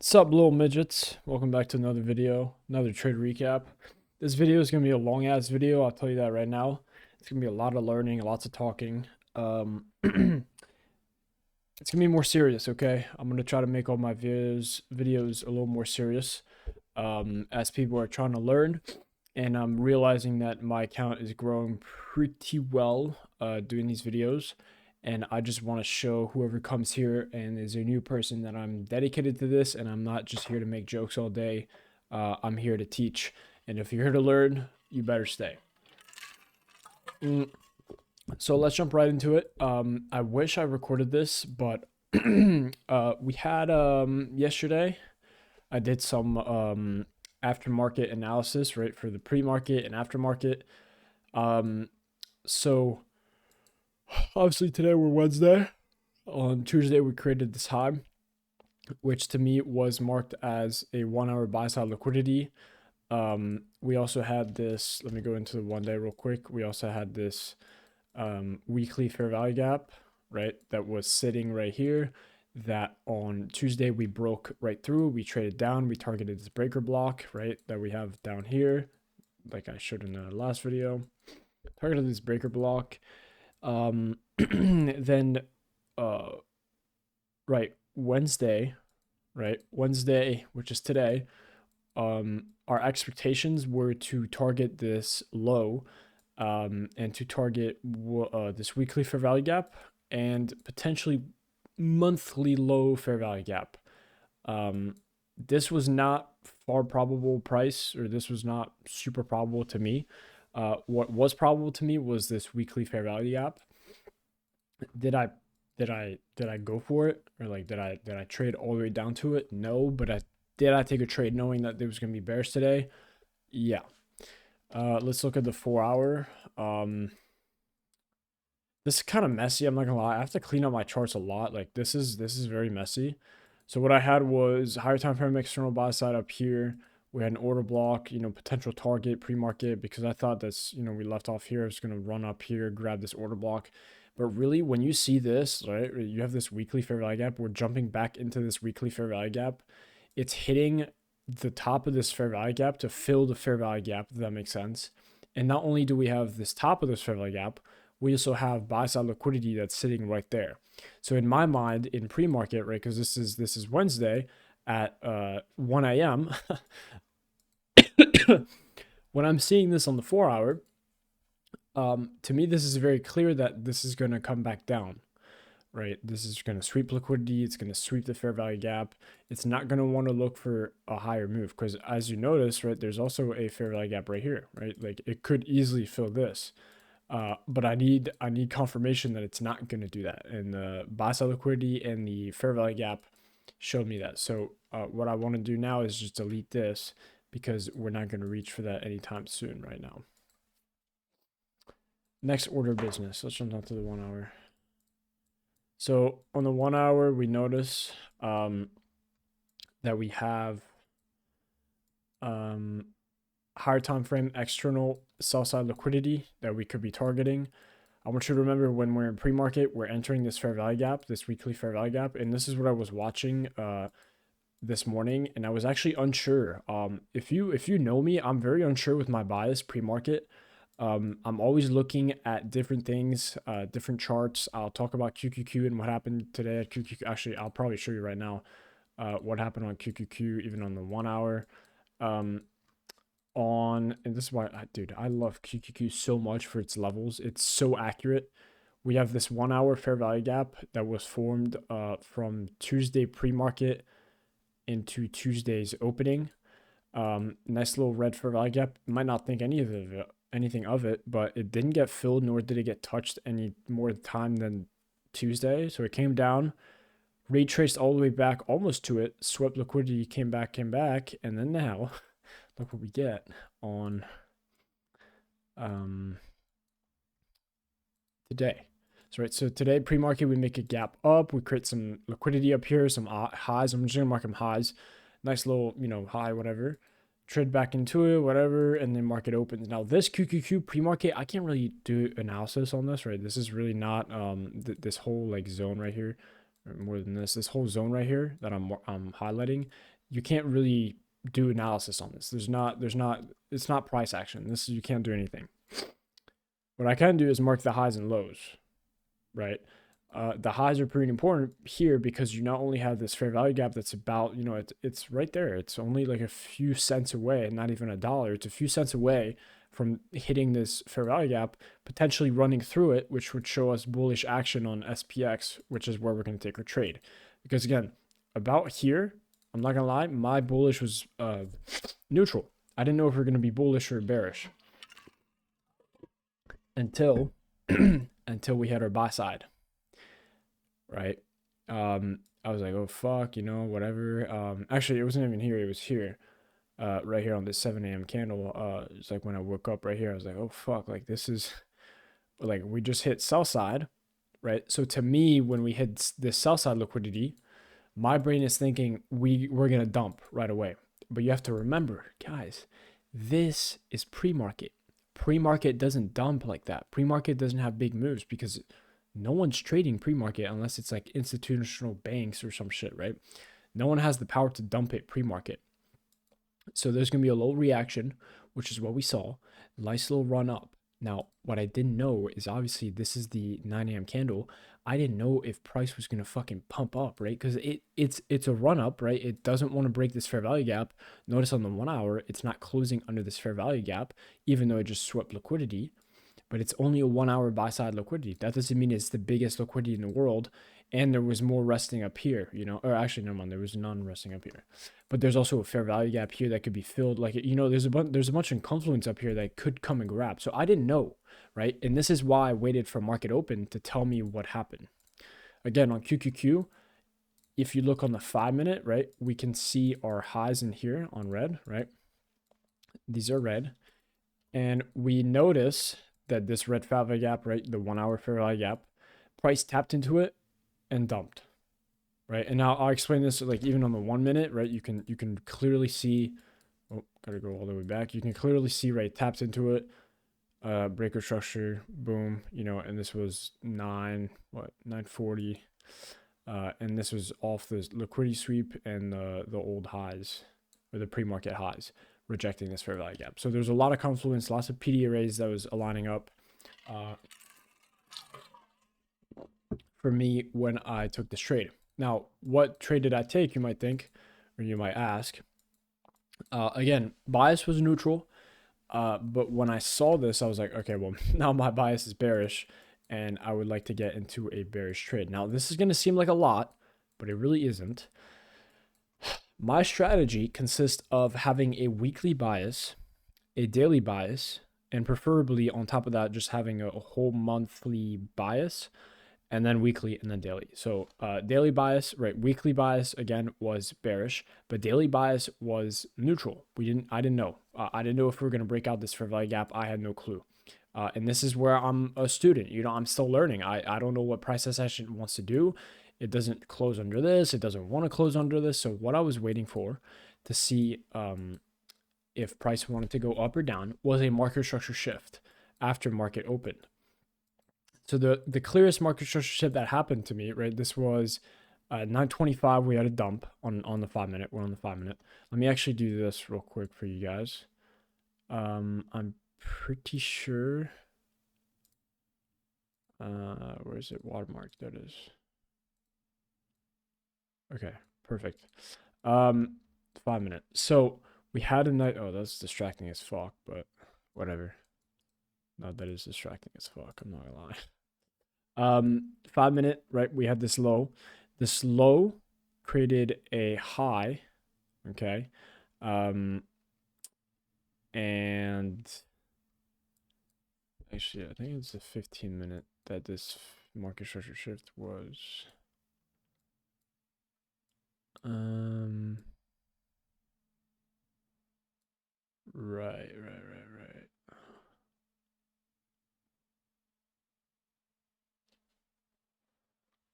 What's up, little midgets? Welcome back to another video, another trade recap. This video is going to be a long ass video, I'll tell you that right now. It's going to be a lot of learning, lots of talking. It's going to be more serious, okay? I'm going to try to make all my videos a little more serious as people are trying to learn. And I'm realizing that my account is growing pretty well doing these videos. And I just want to show whoever comes here and is a new person that I'm dedicated to this, and I'm not just here to make jokes all day. I'm here to teach, and if you're here to learn, you better stay. So let's jump right into it. I wish I recorded this, but we had yesterday I did some aftermarket analysis, right, for the pre-market and aftermarket. So obviously today we're Wednesday. On Tuesday we created this high, which to me was marked as a 1 hour buy side liquidity. We also had this, let me go into the 1 day real quick. We also had this weekly fair value gap, right, that was sitting right here, that on Tuesday we broke right through. We traded down, we targeted this breaker block, right, that we have down here, like I showed in the last video. Targeted this breaker block. Then Wednesday, which is today, our expectations were to target this low, and to target this weekly fair value gap and potentially monthly low fair value gap. This was not far probable price, or this was not super probable to me. What was probable to me was this weekly fair value gap. Did I go for it, or like did I trade all the way down to it? No, but did I take a trade knowing that there was gonna be bears today? Yeah. Let's look at the 4 hour. This is kind of messy, I'm not gonna lie. I have to clean up my charts a lot. Like this is very messy. So what I had was higher time frame external buy side up here. We had an order block, potential target pre-market, because I thought that's, we left off here. It's going to run up here, grab this order block. But really, when you see this, right, you have this weekly fair value gap. We're jumping back into this weekly fair value gap. It's hitting the top of this fair value gap to fill the fair value gap, if that makes sense. And not only do we have this top of this fair value gap, we also have buy side liquidity that's sitting right there. So in my mind, in pre-market, right, because this is Wednesday at 1 a.m. when I'm seeing this on the 4 hour, to me, this is very clear that this is going to come back down, right? This is going to sweep liquidity. It's going to sweep the fair value gap. It's not going to want to look for a higher move, because as you notice, right, there's also a fair value gap right here, right? Like it could easily fill this. But I need confirmation that it's not going to do that. And the buy side liquidity and the fair value gap showed me that. So what I want to do now is just delete this, because we're not going to reach for that anytime soon right now. Next order of business. Let's jump down to the 1 hour. So on the 1 hour, we notice that we have higher time frame external sell side liquidity that we could be targeting. I want you to remember, when we're in pre-market, we're entering this fair value gap, this weekly fair value gap, and this is what I was watching this morning, and I was actually unsure. If you know me, I'm very unsure with my bias pre-market. I'm always looking at different things, different charts. I'll talk about QQQ and what happened today at QQQ. Actually, I'll probably show you right now what happened on QQQ, even on the 1 hour. And this is why, dude, I love QQQ so much for its levels. It's so accurate. We have this 1 hour fair value gap that was formed from Tuesday pre-market into Tuesday's opening. Nice little red fair value gap. Might not think anything of it, but it didn't get filled, nor did it get touched any more time than Tuesday. So it came down, retraced all the way back almost to it, swept liquidity, came back, and then now look what we get on today. So today pre-market, we make a gap up, we create some liquidity up here, some highs. I'm just gonna mark them highs. Nice little, high, whatever. Trade back into it, whatever, and then market opens. Now this QQQ pre-market, I can't really do analysis on this, right? This is really not this whole like zone right here, or more than this whole zone right here that I'm highlighting. you can't really do analysis on this. It's not price action. You can't do anything. What I can do is mark the highs and lows, right? The highs are pretty important here because you not only have this fair value gap that's about, it's right there. It's only like a few cents away, not even $1. It's a few cents away from hitting this fair value gap, potentially running through it, which would show us bullish action on SPX, which is where we're going to take our trade. Because again, about here, I'm not going to lie, my bullish was neutral. I didn't know if we are going to be bullish or bearish until until we had our buy side, right? I was like, oh fuck, whatever. Actually, it wasn't even here. It was here, right here on this 7 a.m. candle. It's like when I woke up right here, I was like, oh fuck, like this is like we just hit sell side, right? So to me, when we hit this sell side liquidity, my brain is thinking we're gonna dump right away. But you have to remember, guys, this is pre-market. Pre-market doesn't dump like that. Pre-market doesn't have big moves because no one's trading pre-market unless it's like institutional banks or some shit, right? No one has the power to dump it pre-market. So there's going to be a low reaction, which is what we saw. Nice little run up. Now, what I didn't know is obviously this is the 9 a.m. candle. I didn't know if price was going to fucking pump up, right? Because it's a run up, right? It doesn't want to break this fair value gap. Notice on the 1 hour, it's not closing under this fair value gap, even though it just swept liquidity. But it's only a 1 hour buy side liquidity. That doesn't mean it's the biggest liquidity in the world. And there was more resting up here, or actually, never mind, there was none resting up here. But there's also a fair value gap here that could be filled. Like, there's a bunch of confluence up here that could come and grab. So I didn't know, right? And this is why I waited for market open to tell me what happened. Again, on QQQ, if you look on the 5-minute, right, we can see our highs in here on red, right? These are red. And we notice that this red fair value gap, right, the 1 hour fair value gap, price tapped into it and dumped, right? And now I'll explain this like even on the 1 minute, right? You can clearly see, oh, gotta go all the way back. You can clearly see, right, taps into it, breaker structure, boom, and this was 940, and this was off the liquidity sweep and the old highs or the pre-market highs, rejecting this fair value gap. So there's a lot of confluence, lots of PD arrays that was aligning up for me when I took this trade. Now, what trade did I take, you might think, or you might ask. Again, bias was neutral, but when I saw this, I was like, okay, well, now my bias is bearish, and I would like to get into a bearish trade. Now, this is going to seem like a lot, but it really isn't. My strategy consists of having a weekly bias, a daily bias, and preferably on top of that, just having a whole monthly bias, and then weekly and then daily. So daily bias, right? Weekly bias again was bearish, but daily bias was neutral. I didn't know. I didn't know if we were going to break out this fair value gap. I had no clue. And this is where I'm a student. I'm still learning. I don't know what price session wants to do. It doesn't close under this. It doesn't want to close under this. So what I was waiting for to see if price wanted to go up or down was a market structure shift after market opened. So the clearest market structure shift that happened to me, right? This was 925. We had a dump on the 5-minute. We're on the 5-minute. Let me actually do this real quick for you guys. I'm pretty sure. Where is it? Watermark. There it is. Okay, perfect. 5-minute. So we had a night. Oh, that's distracting as fuck, but whatever. No, that is distracting as fuck. I'm not gonna lie. 5-minute, right? We had this low. This low created a high, okay? And actually, I think it's the 15-minute that this market structure shift was. Right.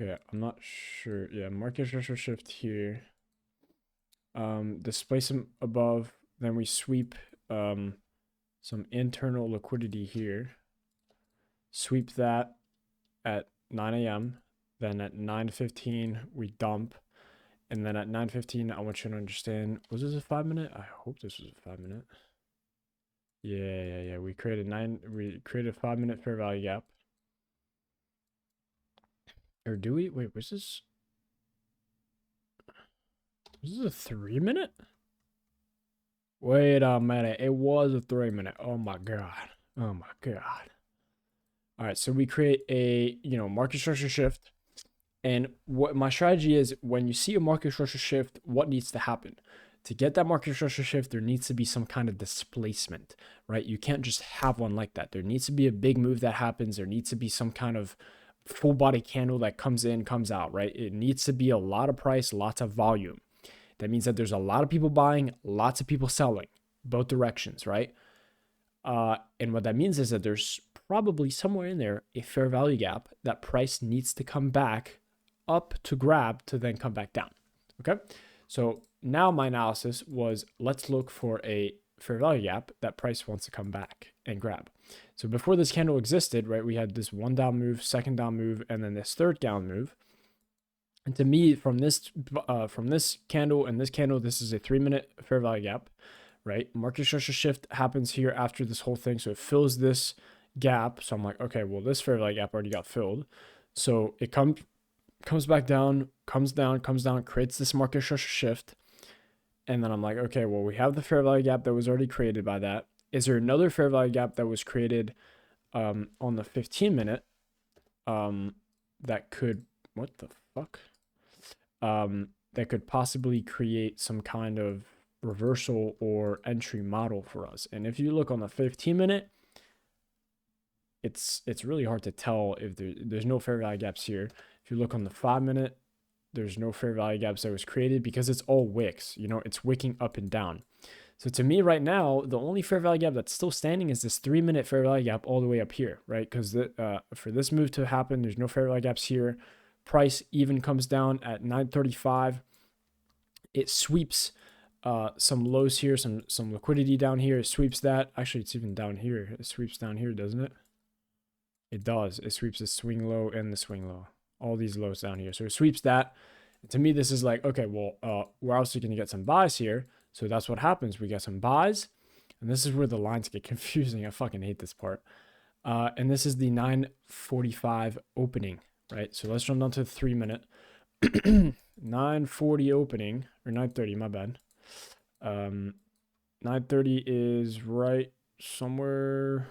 Okay, I'm not sure. Yeah, market structure shift here. Displace them above, then we sweep some internal liquidity here. Sweep that at 9 a.m. Then at 9:15 we dump, And then at 9:15, I want you to understand, was this a 5-minute? I hope this was a 5-minute. Yeah. We created a 5-minute fair value gap. Or do we? Wait, was this a 3-minute? Wait a minute. It was a 3-minute. Oh my God. Oh my God. All right. So we create a, market structure shift. And what my strategy is, when you see a market structure shift, what needs to happen? To get that market structure shift, there needs to be some kind of displacement, right? You can't just have one like that. There needs to be a big move that happens. There needs to be some kind of full body candle that comes in, comes out, right? It needs to be a lot of price, lots of volume. That means that there's a lot of people buying, lots of people selling, both directions, right? And what that means is that there's probably somewhere in there a fair value gap that price needs to come back up to grab to then come back down. Okay. So now my analysis was, let's look for a fair value gap that price wants to come back and grab. So before this candle existed, right, we had this one down move, second down move, and then this third down move. And to me, from this candle and this candle, this is a 3-minute fair value gap, right? Market structure shift happens here after this whole thing. So it fills this gap. So I'm like, okay, well, this fair value gap already got filled. So it comes back down, comes down, creates this market structure shift. And then I'm like, okay, well, we have the fair value gap that was already created by that. Is there another fair value gap that was created on the 15-minute that could, what the fuck? That could possibly create some kind of reversal or entry model for us. And if you look on the 15-minute, it's really hard to tell if there's no fair value gaps here. If you look on the 5-minute, there's no fair value gaps that was created because it's all wicks. It's wicking up and down. So to me right now, the only fair value gap that's still standing is this 3-minute fair value gap all the way up here, right? Because for this move to happen, there's no fair value gaps here. Price even comes down at 9:35. It sweeps some lows here, some liquidity down here. It sweeps that. Actually, it's even down here. It sweeps down here, doesn't it? It does. It sweeps the swing low and the swing low. All these lows down here. So it sweeps that. To me, this is like, okay, well, we're obviously going to get some buys here. So that's what happens. We get some buys. And this is where the lines get confusing. I fucking hate this part. And this is the 9:45 opening, right? So let's jump down to the 3-minute. 9:40 opening, or 9:30, my bad. 9:30 is right somewhere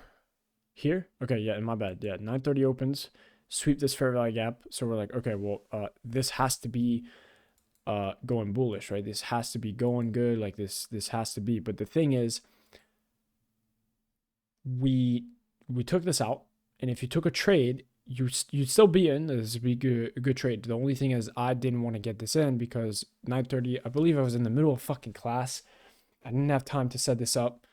here. Okay, yeah, my bad. Yeah, 9:30 opens, sweep this fair value gap. So we're like, okay, well, this has to be going bullish, right? This has to be going good. Like this has to be. But the thing is, we took this out, and if you took a trade, you'd still be in. This would be a good trade. The only thing is, I didn't want to get this in because 9:30, I believe I was in the middle of fucking class. I didn't have time to set this up.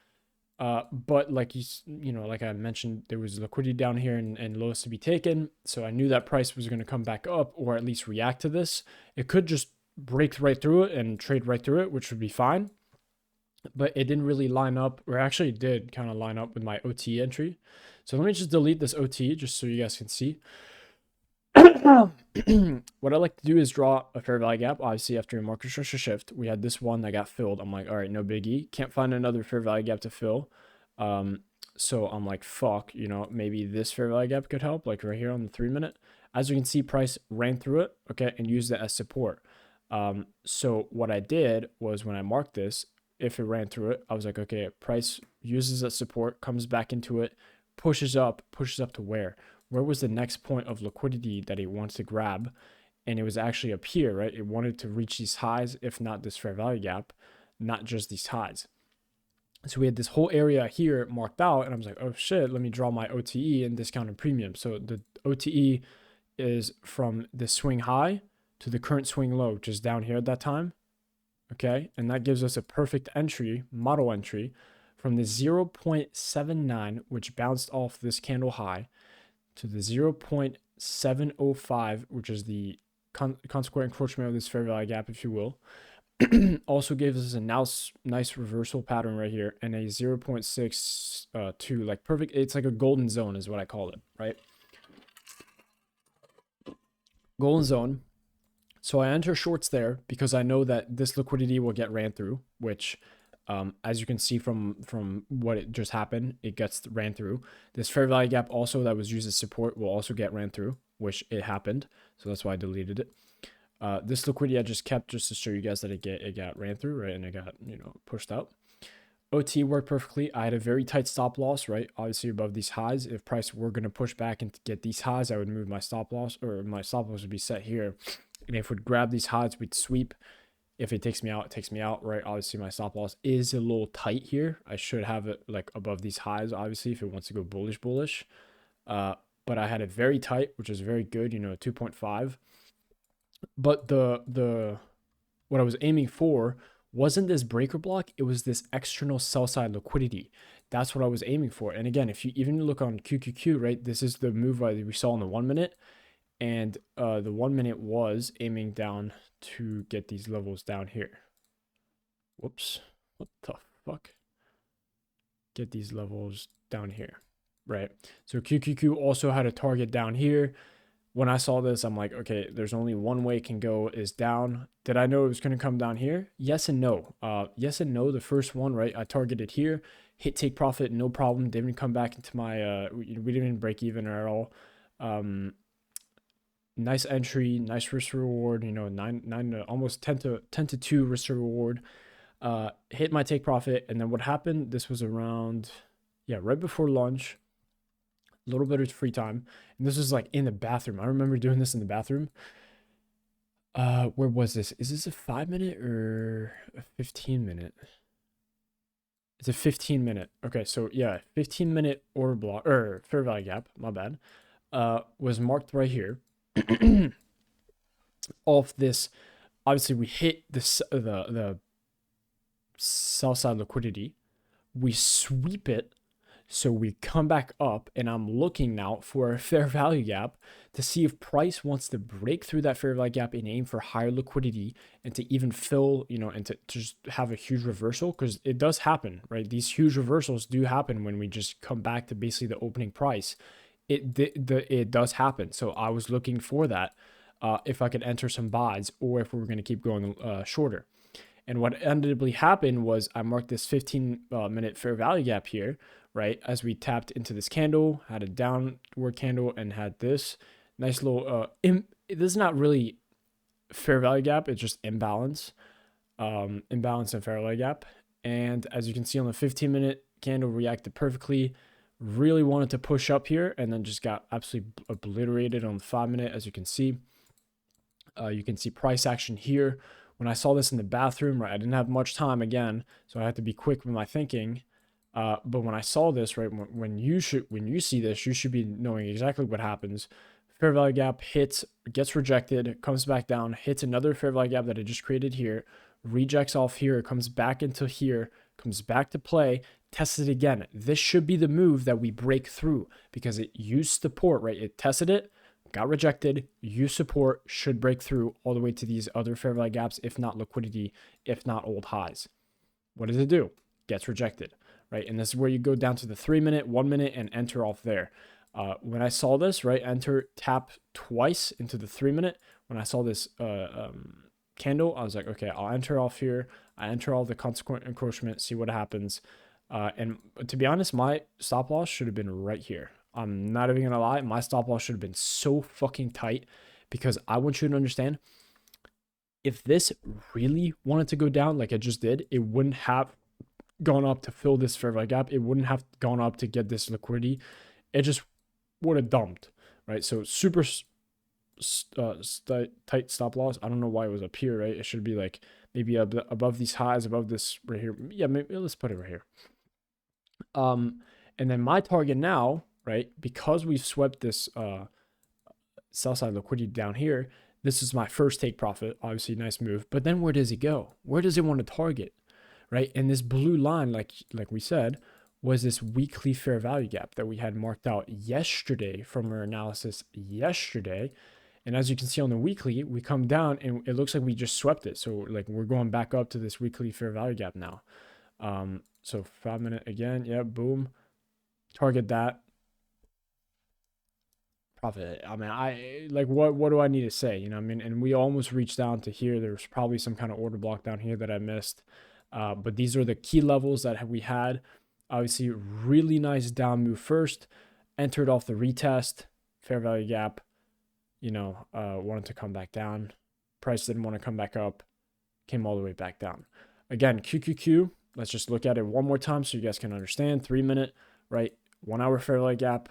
But like like I mentioned, there was liquidity down here and lows to be taken. So I knew that price was going to come back up, or at least react to this. It could just break right through it and trade right through it, which would be fine. But it didn't really line up, or actually it did kind of line up with my OT entry. So let me just delete this OT just so you guys can see. What I like to do is draw a fair value gap. Obviously, after a market structure shift, we had this one that got filled. I'm like, all right, no biggie. Can't find another fair value gap to fill. So I'm like, fuck, maybe this fair value gap could help, like right here on the 3-minute. As you can see, price ran through it, okay, and used it as support. So what I did was, when I marked this, if it ran through it, I was like, okay, price uses as support, comes back into it, pushes up to where? Where was the next point of liquidity that it wants to grab? And it was actually up here, right? It wanted to reach these highs, if not this fair value gap, not just these highs. So we had this whole area here marked out, and I was like, oh shit, let me draw my OTE and discounted premium. So the OTE is from the swing high to the current swing low, which is down here at that time. Okay, and that gives us a perfect entry, model entry, from the 0.79, which bounced off this candle high, to the 0.705, which is the consequent encroachment of this fair value gap, if you will. Also gives us a nice reversal pattern right here, and a 0.62, like perfect. It's like a golden zone is what I call it, right? Golden zone. So I enter shorts there because I know that this liquidity will get ran through, which, as you can see from what it just happened, it gets ran through. This fair value gap also that was used as support will also get ran through, which it happened. So that's why I deleted it. This liquidity I just kept just to show you guys that it got ran through, right? And it got, pushed out. OT worked perfectly. I had a very tight stop loss, right? Obviously above these highs. If price were going to push back and get these highs, I would move my stop loss, or my stop loss would be set here. And if we'd grab these highs, we'd sweep. If it takes me out, it takes me out, right? Obviously my stop loss is a little tight here. I should have it like above these highs, obviously, if it wants to go bullish. But I had it very tight, which is very good, 2.5. But the what I was aiming for wasn't this breaker block, it was this external sell side liquidity. That's what I was aiming for. And again, if you even look on QQQ, right, this is the move we saw in the 1 minute. And the 1 minute was aiming down to get these levels down here. Whoops. What the fuck? Get these levels down here, right? So QQQ also had a target down here. When I saw this, I'm like, okay, there's only one way it can go is down. Did I know it was going to come down here? Yes and no. Yes and no. The first one, right, I targeted here, hit take profit, no problem. Didn't come back into my, we didn't even break even at all. Nice entry, nice risk to reward, nine to almost 10 to 2 risk to reward. Hit my take profit. And then what happened, this was around, right before lunch, a little bit of free time. And this was like in the bathroom. I remember doing this in the bathroom. Where was this? Is this a 5 minute or a 15 minute? It's a 15 minute. Okay, so yeah, 15 minute order block or fair value gap, my bad. Was marked right here. Off this, obviously we hit the sell side liquidity. We sweep it. So we come back up, and I'm looking now for a fair value gap to see if price wants to break through that fair value gap and aim for higher liquidity and to even fill, and to just have a huge reversal, because it does happen, right? These huge reversals do happen when we just come back to basically the opening price. It does happen. So I was looking for that if I could enter some buys or if we were going to keep going shorter. And what ended up happened was I marked this 15-minute fair value gap here, right? As we tapped into this candle, had a downward candle, and had this nice little, this is not really fair value gap, it's just imbalance. Imbalance and fair value gap. And as you can see on the 15-minute candle, reacted perfectly. Really wanted to push up here and then just got absolutely obliterated on the 5-minute, as you can see. You can see price action here. When I saw this in the bathroom, right, I didn't have much time again, so I had to be quick with my thinking. But when I saw this, right, when you see this, you should be knowing exactly what happens. Fair value gap hits, gets rejected, comes back down, hits another fair value gap that it just created here, rejects off here, comes back into here, comes back to play, tests it again. This should be the move that we break through because it used support, right? It tested it, got rejected, used support, should break through all the way to these other fair value gaps, if not liquidity, if not old highs. What does it do? Gets rejected, right? And this is where you go down to the 3-minute, 1 minute, and enter off there. When I saw this, right, enter, tap twice into the 3-minute. When I saw this candle, I was like, okay, I'll enter off here. I enter all the consequent encroachment, see what happens. And to be honest, my stop loss should have been right here. I'm not even gonna lie, my stop loss should have been so fucking tight, because I want you to understand, if this really wanted to go down like it just did, it wouldn't have gone up to fill this fair value gap. It wouldn't have gone up to get this liquidity. It just would have dumped, right? So super tight stop loss. I don't know why it was up here, right? It should be like maybe above these highs, above this right here. Yeah, maybe let's put it right here. And then my target now, right, because we've swept this sell side liquidity down here, this is my first take profit. Obviously, nice move. But then where does it go? Where does it want to target, right? And this blue line, like we said, was this weekly fair value gap that we had marked out yesterday from our analysis yesterday. And as you can see on the weekly, we come down and it looks like we just swept it. So like we're going back up to this weekly fair value gap now. So 5-minute again, yeah, boom. Target that. profit. I mean, I like what do I need to say? You know what I mean? And we almost reached down to here. There's probably some kind of order block down here that I missed. But these are the key levels that we had. Obviously, really nice down move first. Entered off the retest, fair value gap. You know, wanted to come back down. Price didn't want to come back up. Came all the way back down. Again, QQQ. Let's just look at it one more time so you guys can understand. 3 minute, right? 1 hour fair value gap.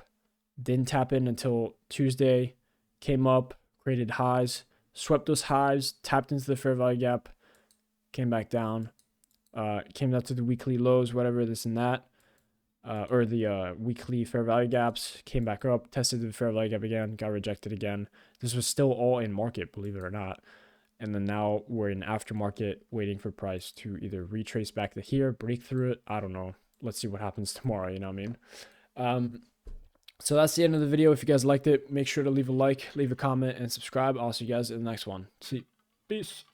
Didn't tap in until Tuesday. Came up, created highs, swept those highs, tapped into the fair value gap, came back down, came down to the weekly lows, whatever, this and that, or the weekly fair value gaps, came back up, tested the fair value gap again, got rejected again. This was still all in market, believe it or not. And then now we're in aftermarket waiting for price to either retrace back to here, break through it. I don't know. Let's see what happens tomorrow. You know what I mean? So that's the end of the video. If you guys liked it, make sure to leave a like, leave a comment, and subscribe. I'll see you guys in the next one. See, peace.